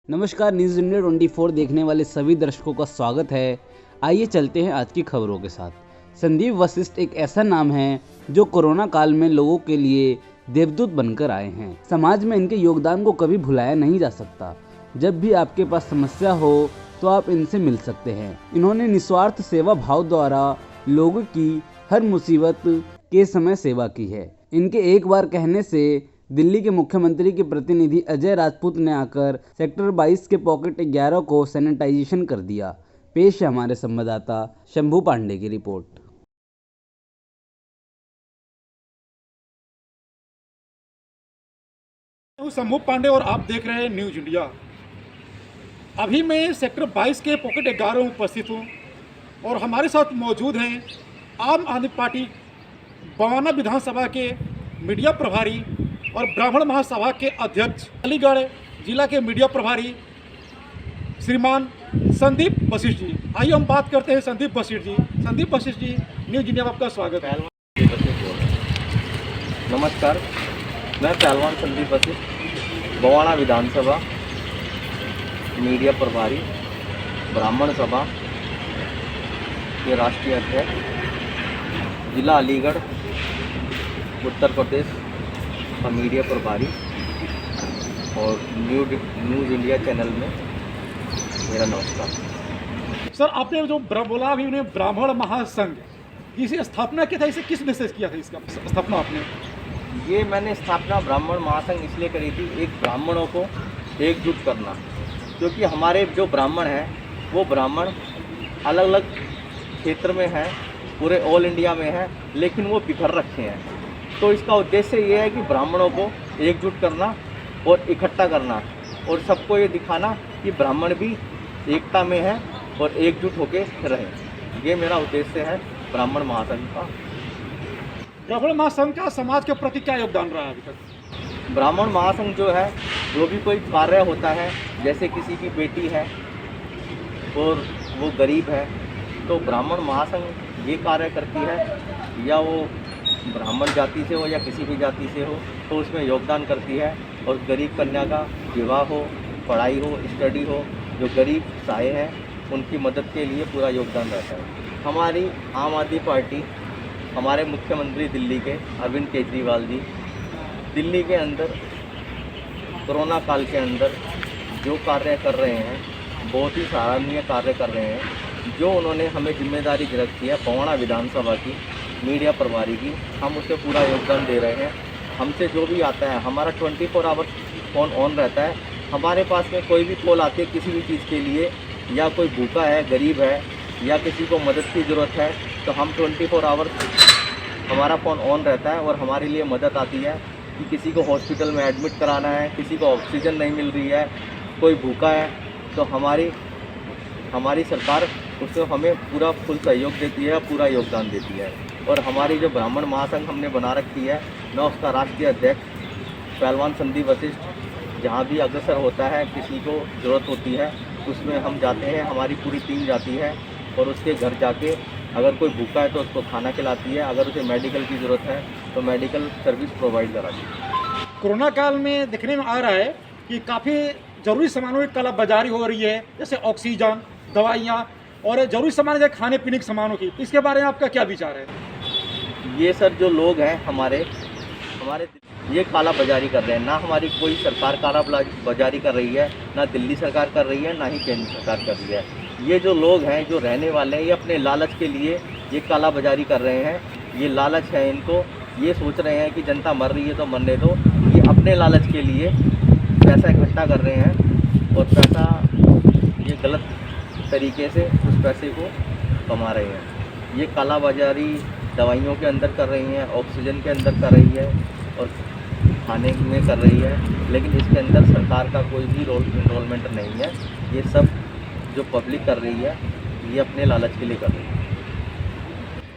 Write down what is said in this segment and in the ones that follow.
नमस्कार, news India 24 देखने वाले सभी दर्शकों का स्वागत है। आइए चलते हैं आज की खबरों के साथ। संदीप वशिष्ठ एक ऐसा नाम है जो कोरोना काल में लोगों के लिए देवदूत बनकर आए हैं। समाज में इनके योगदान को कभी भुलाया नहीं जा सकता। जब भी आपके पास समस्या हो तो आप इनसे मिल सकते हैं। इन्होंने निस्वार्थ सेवा भाव द्वारा लोगों की हर मुसीबत के समय सेवा की है। इनके एक बार कहने से दिल्ली के मुख्यमंत्री के प्रतिनिधि अजय राजपूत ने आकर सेक्टर 22 के पॉकेट 11 को सैनिटाइजेशन कर दिया। पेश है हमारे संवाददाता शंभू पांडे की रिपोर्ट। शंभू पांडे और आप देख रहे हैं न्यूज इंडिया। अभी मैं सेक्टर 22 के पॉकेट 11 में उपस्थित हूँ और हमारे साथ मौजूद हैं आम आदमी पार्टी बवाना विधानसभा के मीडिया प्रभारी और ब्राह्मण महासभा के अध्यक्ष, अलीगढ़ जिला के मीडिया प्रभारी श्रीमान संदीप वशिष्ठ जी। आइए हम बात करते हैं संदीप वशिष्ठ जी। संदीप वशिष्ठ जी, न्यूज इंडिया में आपका स्वागत है। नमस्कार, मैं पहलवान संदीप वशिष्ठ, बवाना विधानसभा मीडिया प्रभारी, ब्राह्मण सभा के राष्ट्रीय अध्यक्ष, जिला अलीगढ़ उत्तर प्रदेश का मीडिया प्रभारी और न्यूज़ इंडिया चैनल में मेरा नमस्कार। सर, आपने जो बोला अभी उन्हें ब्राह्मण महासंघ, इसी स्थापना किया था, इसे किस मैसेज किया था इसका स्थापना आपने? ये मैंने स्थापना ब्राह्मण महासंघ इसलिए करी थी, एक ब्राह्मणों को एकजुट करना, क्योंकि हमारे जो ब्राह्मण हैं वो ब्राह्मण अलग अलग क्षेत्र में हैं, पूरे ऑल इंडिया में हैं, लेकिन वो बिखर रखे हैं। तो इसका उद्देश्य ये है कि ब्राह्मणों को एकजुट करना और इकट्ठा करना और सबको ये दिखाना कि ब्राह्मण भी एकता में है और एकजुट होकर रहें। ये मेरा उद्देश्य है ब्राह्मण महासंघ का। ब्राह्मण महासंघ का समाज के प्रति क्या योगदान रहा है अभी तक? ब्राह्मण महासंघ जो है, जो भी कोई कार्य होता है, जैसे किसी की बेटी है और वो गरीब है, तो ब्राह्मण महासंघ ये कार्य करती है, या वो ब्राह्मण जाति से हो या किसी भी जाति से हो, तो उसमें योगदान करती है। और गरीब कन्या का विवाह हो, पढ़ाई हो, स्टडी हो, जो गरीब साये हैं उनकी मदद के लिए पूरा योगदान रहता है। हमारी आम आदमी पार्टी, हमारे मुख्यमंत्री दिल्ली के अरविंद केजरीवाल जी, दिल्ली के अंदर कोरोना काल के अंदर जो कार्य कर रहे हैं, बहुत ही सराहनीय कार्य कर रहे हैं। जो उन्होंने हमें जिम्मेदारी रखी है बवाना विधानसभा की मीडिया प्रभारी की, हम उससे पूरा योगदान दे रहे हैं। हमसे जो भी आता है, हमारा 24 आवर्स फ़ोन ऑन रहता है। हमारे पास में कोई भी कॉल आती है किसी भी चीज़ के लिए, या कोई भूखा है, गरीब है, या किसी को मदद की ज़रूरत है, तो हम 24 आवर्स हमारा फ़ोन ऑन रहता है और हमारे लिए मदद आती है कि किसी को हॉस्पिटल में एडमिट कराना है, किसी को ऑक्सीजन नहीं मिल रही है, कोई भूखा है, तो हमारी सरकार उसको हमें पूरा फुल सहयोग देती है, पूरा योगदान देती है। और हमारी जो ब्राह्मण महासंघ हमने बना रखी है, मैं उसका राष्ट्रीय अध्यक्ष पहलवान संदीप वशिष्ठ, जहाँ भी अग्रसर होता है, किसी को ज़रूरत होती है, उसमें हम जाते हैं। हमारी पूरी टीम जाती है और उसके घर जाके अगर कोई भूखा है तो उसको खाना खिलाती है, अगर उसे मेडिकल की ज़रूरत है तो मेडिकल सर्विस प्रोवाइड कराती है। कोरोना काल में देखने में आ रहा है कि काफ़ी ज़रूरी सामानों की कालाबाजारी हो रही है, जैसे ऑक्सीजन, दवाइयाँ और ज़रूरी सामान जैसे खाने पीने के सामानों की। इसके बारे में आपका क्या विचार है? ये सर जो लोग हैं हमारे ये काला बाजारी कर रहे हैं। ना हमारी कोई सरकार काला बाजारी कर रही है, ना दिल्ली सरकार कर रही है, ना ही केंद्र सरकार कर रही है। ये जो लोग हैं, जो रहने वाले हैं, ये अपने लालच के लिए ये काला बाजारी कर रहे हैं। ये लालच है इनको, ये सोच रहे हैं कि जनता मर रही है तो मरने दो। ये अपने लालच के लिए पैसा इकट्ठा कर रहे हैं और पैसा ये गलत तरीके से उस पैसे को कमा रहे हैं। ये काला बाजारी दवाइयों के अंदर कर रही हैं, ऑक्सीजन के अंदर कर रही है और खाने में कर रही है, लेकिन इसके अंदर सरकार का कोई भी इन्वॉल्वमेंट नहीं है। ये सब जो पब्लिक कर रही है, ये अपने लालच के लिए कर रही है।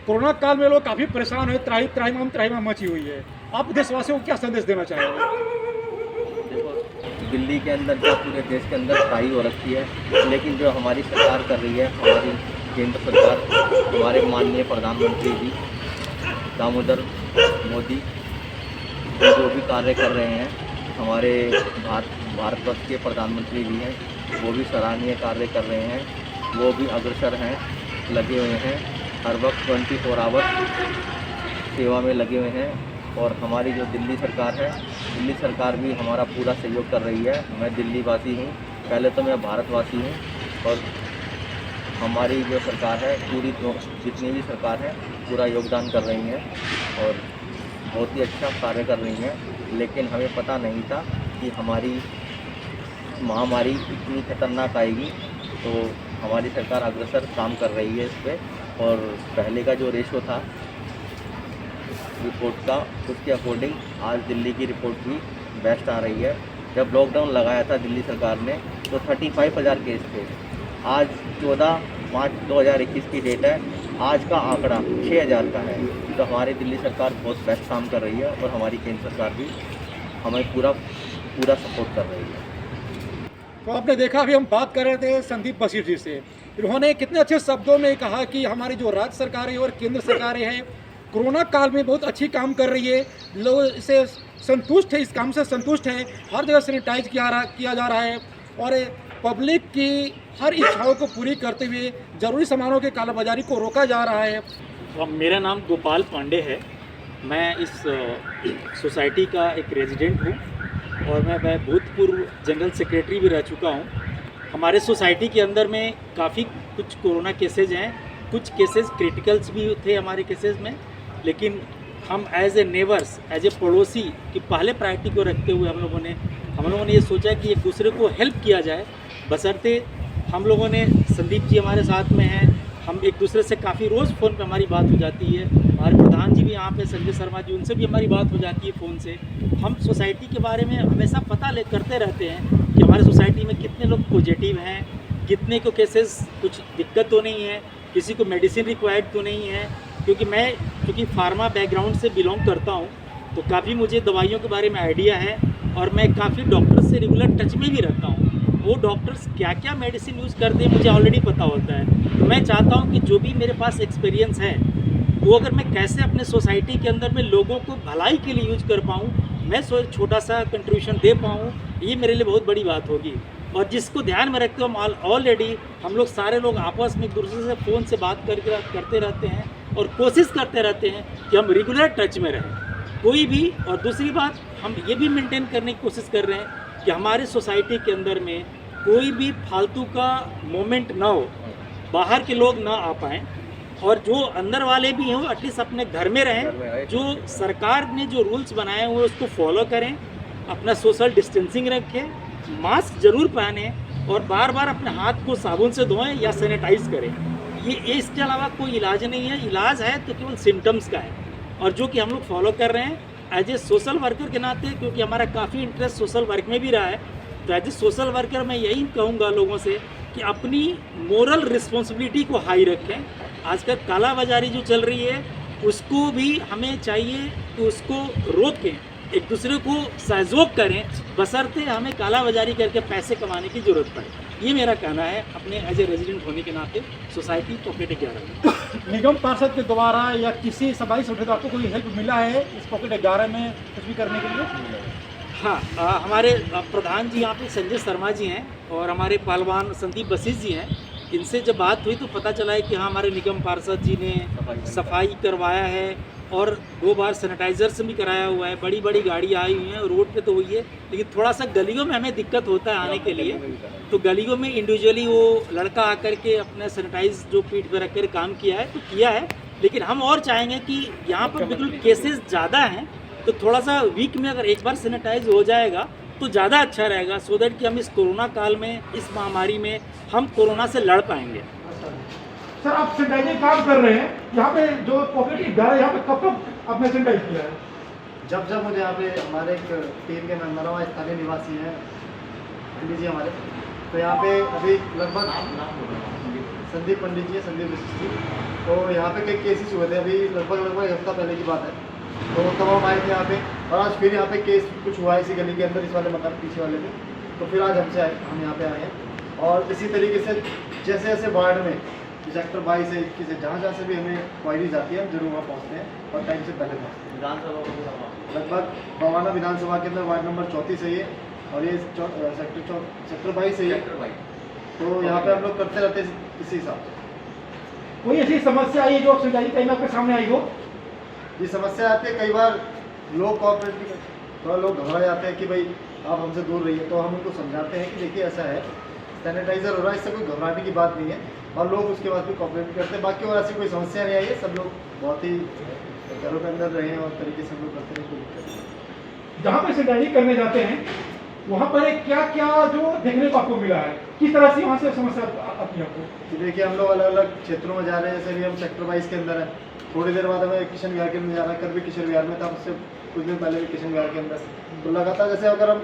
कोरोना काल में लोग काफ़ी परेशान हुए, त्राहिमाम मची हुई है। आप देशवासियों को क्या संदेश देना चाहेंगे? देखो, दिल्ली के अंदर या पूरे देश के अंदर त्राही हो रखी है, लेकिन जो हमारी सरकार कर रही है, हमारी केंद्र सरकार, हमारे माननीय प्रधानमंत्री जी दामोदर मोदी जो भी कार्य कर रहे हैं, हमारे भारतवर्ष के प्रधानमंत्री भी हैं, वो भी सराहनीय कार्य कर रहे हैं, वो भी अग्रसर हैं, लगे हुए हैं, हर वक्त 24 आवर सेवा में लगे हुए हैं। और हमारी जो दिल्ली सरकार है, दिल्ली सरकार भी हमारा पूरा सहयोग कर रही है। मैं दिल्ली वासी हूँ, पहले तो मैं भारतवासी हूँ, और हमारी जो सरकार है पूरी जितनी भी सरकार है पूरा योगदान कर रही हैं और बहुत ही अच्छा कार्य कर रही हैं। लेकिन हमें पता नहीं था कि हमारी महामारी इतनी खतरनाक आएगी, तो हमारी सरकार अग्रसर काम कर रही है इस पर। और पहले का जो रेशो था रिपोर्ट का, उसके अकॉर्डिंग आज दिल्ली की रिपोर्ट भी बेस्ट आ रही है। जब लॉकडाउन लगाया था दिल्ली सरकार ने तो 35,000 केस थे, आज 14/5/2021 की डेट है, आज का आंकड़ा 6,000 का है। तो हमारी दिल्ली सरकार बहुत बेस्ट काम कर रही है और हमारी केंद्र सरकार भी हमें पूरा सपोर्ट कर रही है। तो आपने देखा, अभी हम बात कर रहे थे संदीप वशिष्ठ जी से, उन्होंने कितने अच्छे शब्दों में कहा कि हमारी जो राज्य सरकारें और केंद्र सरकारें हैं कोरोना काल में बहुत अच्छी काम कर रही है, लोग इससे संतुष्ट है, इस काम से संतुष्ट है, हर जगह सैनिटाइज किया जा रहा है और पब्लिक की हर इच्छाओं को पूरी करते हुए जरूरी सामानों के कालाबाजारी को रोका जा रहा है। मेरा नाम गोपाल पांडे है, मैं इस सोसाइटी का एक रेजिडेंट हूँ और मैं भूतपूर्व जनरल सेक्रेटरी भी रह चुका हूँ। हमारे सोसाइटी के अंदर में काफ़ी कुछ कोरोना केसेज हैं, कुछ केसेस क्रिटिकल्स भी थे हमारे केसेस में, लेकिन हम as a neighbours, as a पड़ोसी की पहले प्रायोरिटी को रखते हुए हम लोगों ने ये सोचा कि एक दूसरे को हेल्प किया जाए। बशर्ते हम लोगों ने, संदीप जी हमारे साथ में हैं, हम एक दूसरे से काफ़ी रोज़ फ़ोन पे हमारी बात हो जाती है। हमारे प्रधान जी भी यहाँ पे संजय शर्मा जी, उनसे भी हमारी बात हो जाती है फ़ोन से। हम सोसाइटी के बारे में हमेशा पता करते रहते हैं कि हमारे सोसाइटी में कितने लोग पॉजिटिव हैं, कितने को केसेस कुछ दिक्कत तो नहीं है, किसी को मेडिसिन रिक्वायर्ड तो नहीं है। क्योंकि फार्मा बैकग्राउंड से बिलोंग करता हूँ तो काफ़ी मुझे दवाइयों के बारे में आइडिया है और मैं काफ़ी डॉक्टर्स से रेगुलर टच में भी रहता हूँ। वो डॉक्टर्स क्या क्या मेडिसिन यूज़ करते हैं मुझे ऑलरेडी पता होता है। तो मैं चाहता हूँ कि जो भी मेरे पास एक्सपीरियंस है वो अगर मैं कैसे अपने सोसाइटी के अंदर में लोगों को भलाई के लिए यूज कर पाऊँ, मैं छोटा सा कंट्रीब्यूशन दे पाऊँ, ये मेरे लिए बहुत बड़ी बात होगी। और जिसको ध्यान में रखते हुए ऑलरेडी हम लोग सारे लोग आपस में एक दूसरे से फ़ोन से बात करते रहते हैं और कोशिश करते रहते हैं कि हम रेगुलर टच में रहें कोई भी। और दूसरी बात, हम ये भी मेंटेन करने की कोशिश कर रहे हैं कि हमारे सोसाइटी के अंदर में कोई भी फालतू का मोमेंट ना हो, बाहर के लोग ना आ पाएँ और जो अंदर वाले भी हों एटलीस्ट अपने घर में रहें। जो सरकार ने जो रूल्स बनाए हुए उसको फॉलो करें, अपना सोशल डिस्टेंसिंग रखें, मास्क जरूर पहने और बार बार अपने हाथ को साबुन से धोएं या सैनिटाइज करें। ये इसके अलावा कोई इलाज नहीं है। इलाज है तो केवल सिम्टम्स का है और जो कि हम लोग फॉलो कर रहे हैं एज ए सोशल वर्कर के नाते, क्योंकि हमारा काफ़ी इंटरेस्ट सोशल वर्क में भी रहा है। तो एज ए सोशल वर्कर मैं यही कहूँगा लोगों से कि अपनी मोरल रिस्पॉन्सिबिलिटी को हाई रखें। आजकल कालाबाजारी जो चल रही है उसको भी हमें चाहिए कि उसको रोकें, एक दूसरे को सहयोग करें, बशर्ते हमें कालाबाजारी करके पैसे कमाने की ज़रूरत पड़े। ये मेरा कहना है अपने एज ए रेजिडेंट होने के नाते सोसाइटी पॉकेट 11 में। निगम पार्षद के द्वारा या किसी समाज संगठन द्वारा आपको कोई हेल्प मिला है इस पॉकेट 11 में कुछ भी करने के लिए? हाँ, हमारे प्रधान जी यहाँ पे संजय शर्मा जी हैं और हमारे पहलवान संदीप वशिष्ठ जी हैं। इनसे जब बात हुई तो पता चला है कि हाँ, हमारे निगम पार्षद जी ने सफाई करवाया है और 2 बार सैनिटाइजर से भी कराया हुआ है। बड़ी बड़ी गाड़ी आई हुई हैं, रोड पे तो हुई है, लेकिन थोड़ा सा गलियों में हमें दिक्कत होता है आने के लिए। तो गलियों में इंडिविजुअली वो लड़का आकर के अपने सैनिटाइज जो पीठ पे रख कर काम किया है तो किया है। लेकिन हम और चाहेंगे कि यहाँ पर बिल्कुल केसेस ज़्यादा हैं तो थोड़ा सा वीक में अगर एक बार सैनिटाइज हो जाएगा तो ज़्यादा अच्छा रहेगा, सो दैट कि हम इस कोरोना काल में, इस महामारी में हम कोरोना से लड़ पाएंगे। सर, आप सैनिटाइजिंग काम कर रहे हैं, यहाँ पे जो पॉकेट 11 यहाँ पे कब आपने सैनिटाइज किया है? जब मुझे यहाँ पे हमारे एक टीम के मेंबर और स्थानीय निवासी हैं पंडित जी हमारे, तो यहाँ पे अभी लगभग संदीप पंडित जी हैं, संदीप वशिष्ठ जी, तो यहाँ पे कई केसेस हुए थे अभी लगभग एक हफ्ता पहले की बात है। तो तब हम आए थे यहाँ पे और आज फिर यहाँ पे केस कुछ हुआ है इसी गली के अंदर, इस वाले मकान पीछे वाले में। तो फिर आज हम यहाँ पे आए हैं और इसी तरीके से जैसे जैसे वार्ड में सेक्टर 22 से 21 से जहाँ से भी हमें क्वायरीज आती है हम जरूर वहाँ पहुँचते हैं और टाइम से पहले पहुँचते हैं। विधानसभा लगभग बवाना विधानसभा के अंदर वार्ड नंबर 34 है ये, और ये सेक्टर 22 है, तो यहाँ पे हम लोग करते रहते हैं इसी हिसाब से। कोई ऐसी समस्या आई है जो सैनिटाइजिंग टाइम में आपके सामने आई हो? ये समस्या आती है, कई बार लोग कॉपरेट नहीं करते, थोड़ा लोग घबरा जाते हैं कि भाई आप हमसे दूर रहिए, तो हम उनको समझाते हैं कि देखिए ऐसा है, सैनिटाइजर हो रहा है, इससे कोई घबराने की बात नहीं है, और लोग उसके बाद भी कॉपरेट नहीं करते। बाकी और ऐसी कोई समस्या नहीं आई है, सब लोग बहुत ही घरों के अंदर रहे हैं और तरीके से हम लोग करते हैं, कोई दिक्कत नहीं। जहाँ पर सैनिटाइजिंग करने जाते हैं वहाँ पर क्या क्या जो देखने को आपको मिला है, किस तरह से वहाँ से समस्या आती है आपको? कि देखिए हम लोग अलग अलग क्षेत्रों में जा रहे हैं, जैसे भी हम सेक्टर 22 के अंदर हैं, थोड़ी देर बाद हमें किशन विहार के अंदर जाना है, कल भी किशन विहार में था, उससे कुछ दिन पहले भी किशन विहार के अंदर, तो लगातार जैसे अगर हम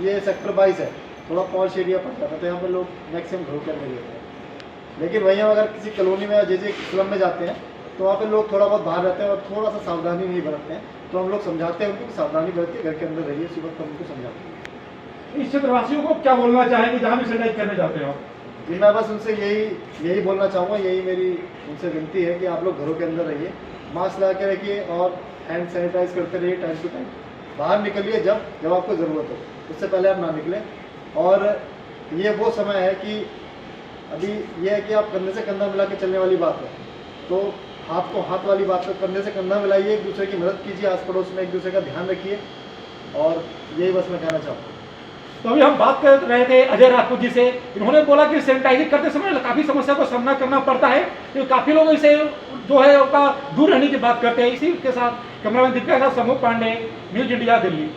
ये सेक्टर 22 है, थोड़ा पॉश एरिया पड़ जाता है, तो यहाँ पर लोग मैक्सिमम घरों के अंदर रहते हैं। लेकिन वहीं हम अगर किसी कॉलोनी में या जैसे स्लम में जाते हैं, तो वहाँ पे लोग थोड़ा बहुत बाहर रहते हैं और थोड़ा सा सावधानी नहीं बरतते हैं, तो हम लोग समझाते हैं उनको सावधानी बरत के घर के अंदर रहिए, उसी वक्त हम उनको समझाते हैं। इस क्षेत्रवासियों को क्या बोलना चाहेंगे जहाँ भी सैनिटाइज करने जाते हो? जी मैं बस उनसे यही बोलना चाहूँगा, यही मेरी उनसे विनती है कि आप लोग घरों के अंदर रहिए, मास्क लगा के रखिए और हैंड सैनिटाइज करते रहिए टाइम टू टाइम। बाहर निकलिए जब आपको ज़रूरत हो, उससे पहले आप ना निकलें। और ये वो समय है कि अभी ये है कि आप कंधे से कंधा मिला के चलने वाली बात है, तो हाथ को हाथ वाली बात है, कंधे से कंधा मिलाइए, एक दूसरे की मदद कीजिए, आस पड़ोस में एक दूसरे का ध्यान रखिए, और यही बस मैं कहना चाहूँगा। तो अभी हम बात कर रहे थे अजय राजपूत जी से, इन्होंने बोला कि सैनिटाइजिंग करते समय काफ़ी समस्या का सामना करना पड़ता है, तो काफ़ी लोग इसे जो है उसका दूर रहने की बात करते हैं। इसी के साथ कैमरामैन दीपिका के साथ समूह पांडे, न्यूज़ इंडिया, दिल्ली।